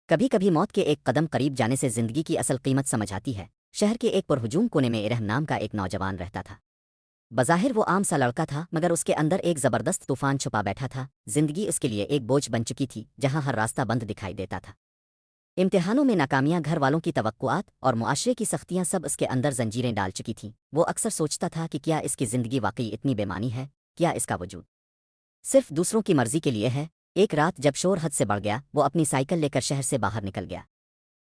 کبھی کبھی موت کے ایک قدم قریب جانے سے زندگی کی اصل قیمت سمجھ آتی ہے۔ شہر کے ایک پرہجوم کونے میں ارہم نام کا ایک نوجوان رہتا تھا۔ بظاہر وہ عام سا لڑکا تھا، مگر اس کے اندر ایک زبردست طوفان چھپا بیٹھا تھا۔ زندگی اس کے لیے ایک بوجھ بن چکی تھی، جہاں ہر راستہ بند دکھائی دیتا تھا۔ امتحانوں میں ناکامیاں، گھر والوں کی توقعات اور معاشرے کی سختیاں سب اس کے اندر زنجیریں ڈال چکی تھیں۔ وہ اکثر سوچتا تھا کہ کیا اس کی زندگی واقعی اتنی بے معنی ہے؟ کیا اس کا وجود صرف دوسروں کی مرضی کے لیے ہے؟ ایک رات جب شور حد سے بڑھ گیا، وہ اپنی سائیکل لے کر شہر سے باہر نکل گیا۔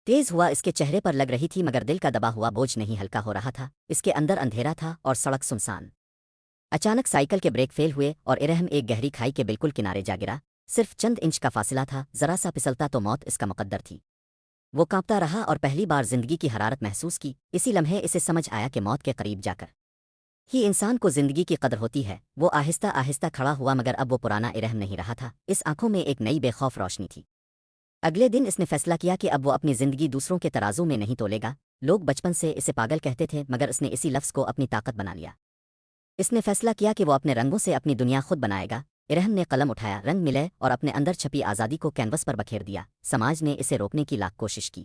تیز ہوا اس کے چہرے پر لگ رہی تھی، مگر دل کا دبا ہوا بوجھ نہیں ہلکا ہو رہا تھا۔ اس کے اندر اندھیرا تھا اور سڑک سنسان۔ اچانک سائیکل کے بریک فیل ہوئے اور ارہم ایک گہری کھائی کے بالکل کنارے جا گرا۔ صرف چند انچ کا فاصلہ تھا، ذرا سا پسلتا تو موت اس کا مقدر تھی۔ وہ کانپتا رہا اور پہلی بار زندگی کی حرارت محسوس کی۔ اسی لمحے اسے سمجھ آیا کہ موت کے قریب جا کر ہی انسان کو زندگی کی قدر ہوتی ہے۔ وہ آہستہ آہستہ کھڑا ہوا، مگر اب وہ پرانا ارہم نہیں رہا تھا۔ اس آنکھوں میں ایک نئی بے خوف روشنی تھی۔ اگلے دن اس نے فیصلہ کیا کہ اب وہ اپنی زندگی دوسروں کے ترازو میں نہیں تولے گا۔ لوگ بچپن سے اسے پاگل کہتے تھے، مگر اس نے اسی لفظ کو اپنی طاقت بنا لیا۔ اس نے فیصلہ کیا کہ وہ اپنے رنگوں سے اپنی دنیا خود بنائے گا۔ ارہم نے قلم اٹھایا، رنگ ملے اور اپنے اندر چھپی آزادی کو کینوس پر بکھیر دیا۔ سماج نے اسے روکنے کی لاکھ کوشش کی،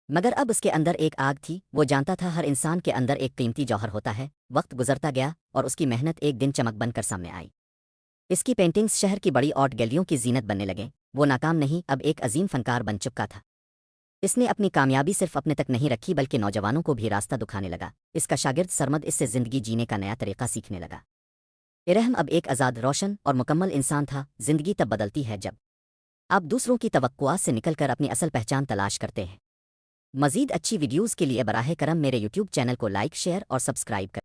مگر اب اس کے اندر ایک آگ تھی۔ وہ جانتا تھا ہر انسان کے اندر ایک قیمتی جوہر ہوتا ہے۔ وقت گزرتا گیا اور اس کی محنت ایک دن چمک بن کر سامنے آئی۔ اس کی پینٹنگز شہر کی بڑی آرٹ گیلریوں کی زینت بننے لگیں۔ وہ ناکام نہیں، اب ایک عظیم فنکار بن چکا تھا۔ اس نے اپنی کامیابی صرف اپنے تک نہیں رکھی، بلکہ نوجوانوں کو بھی راستہ دکھانے لگا۔ اس کا شاگرد سرمد اس سے زندگی جینے کا نیا طریقہ سیکھنے لگا۔ ارہم اب ایک آزاد، روشن اور مکمل انسان تھا۔ زندگی تب بدلتی ہے جب آپ دوسروں کی توقعات سے نکل کر اپنی اصل پہچان تلاش کرتے ہیں۔ مزید اچھی ویڈیوز کے لیے براہ کرم میرے یوٹیوب چینل کو لائک، شیئر اور سبسکرائب کریں۔